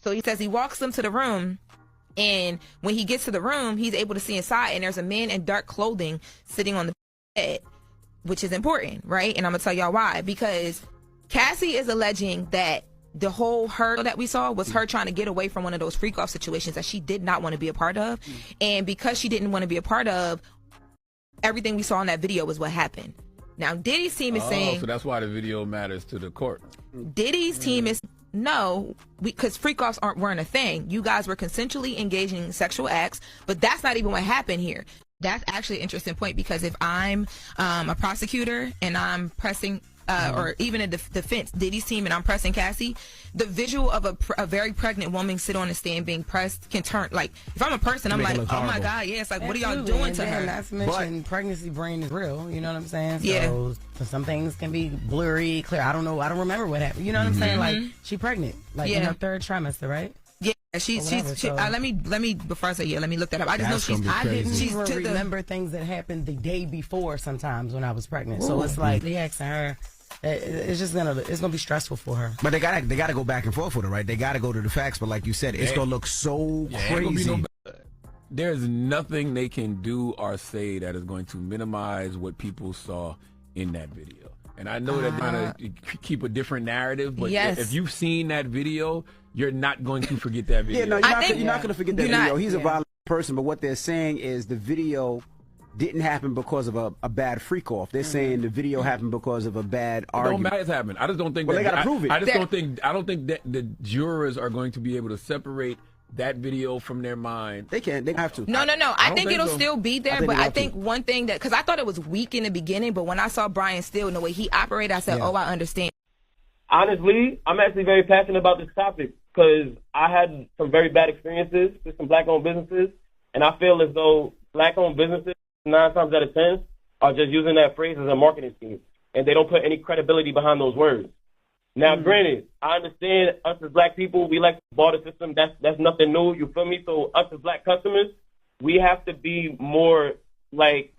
So he says he walks them to the room, and when he gets to the room, he's able to see inside, and there's a man in dark clothing sitting on the bed, which is important, right? And I'm gonna tell y'all why. Because Cassie is alleging that the whole her that we saw was her trying to get away from one of those freak off situations that she did not want to be a part of. And because she didn't want to be a part of, everything we saw in that video was what happened. Now Diddy's team is saying, so that's why the video matters to the court. Diddy's team is no, because freak offs weren't a thing. You guys were consensually engaging in sexual acts, but that's not even what happened here. That's actually an interesting point, because if I'm a prosecutor and I'm pressing or even a defense, Diddy's team, and I'm pressing Cassie, the visual of a very pregnant woman sit on a stand being pressed can turn, like, if I'm a person, I'm like, oh my God, yeah, it's like, what are y'all doing to her? Not to mention, pregnancy brain is real, you know what I'm saying? Yeah. So some things can be blurry, clear. I don't know, I don't remember what happened. You know what I'm saying? Like, she pregnant, like in her 3rd trimester, right? Yeah, let me before I say let me look that up. I just know I didn't even remember things that happened the day before sometimes when I was pregnant. Ooh. So it's like they asking her. It's just gonna be stressful for her. But they gotta go back and forth with her, right? They gotta go to the facts. But like you said, it's gonna look so crazy. There's nothing they can do or say that is going to minimize what people saw in that video. And I know they're trying to keep a different narrative, but if you've seen that video, you're not going to forget that video. Yeah, no, you're not going to forget that video. He's a violent person, but what they're saying is the video didn't happen because of a bad freak off. They're saying the video happened because of a bad argument. It don't matter. It's happened. I just don't think. Well, they got to prove it. I don't think that the jurors are going to be able to separate that video from their mind. They can't. They have to. No. I think it'll still be there, but I think one thing that, because I thought it was weak in the beginning, but when I saw Brian Steele and the way he operated, I said, oh, I understand. Honestly, I'm actually very passionate about this topic because I had some very bad experiences with some black-owned businesses, and I feel as though black-owned businesses 9 times out of 10 are just using that phrase as a marketing scheme, and they don't put any credibility behind those words. Now, granted, I understand us as black people, we like the barter system. That's nothing new. You feel me? So us as black customers, we have to be more like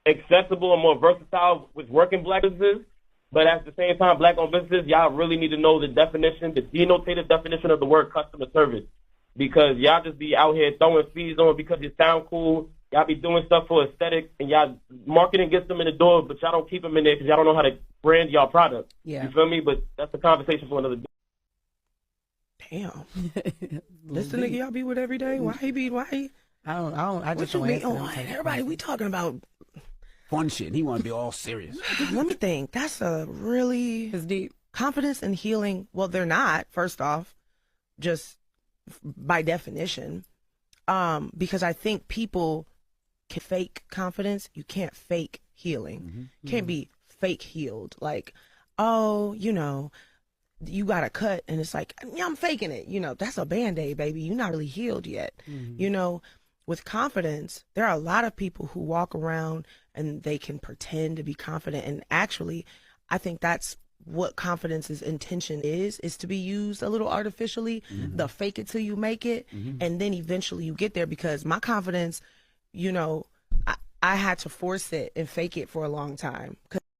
accessible and more versatile with working black businesses. But at the same time, black-owned businesses, y'all really need to know the definition, the denotative definition of the word customer service, because y'all just be out here throwing fees on because you sound cool. Y'all be doing stuff for aesthetic, and y'all marketing gets them in the door, but y'all don't keep them in there because y'all don't know how to brand y'all product. Yeah. You feel me? But that's a conversation for another day. Damn. This the nigga y'all be with every day? Why he? I just don't answer. Everybody, we talking about fun shit. He want to be all serious. Let me think. That's a really deep. Confidence and healing. Well, they're not, first off, just by definition. Because I think people can fake confidence. You can't fake healing. You can't be fake healed. Like, oh, you know, you got a cut and it's like, yeah, I'm faking it. You know, that's a Band-Aid, baby. You're not really healed yet. You know, with confidence, there are a lot of people who walk around and they can pretend to be confident. And actually, I think that's what confidence's intention is to be used a little artificially. The fake it till you make it, and then eventually you get there. Because my confidence, you know, I had to force it and fake it for a long time.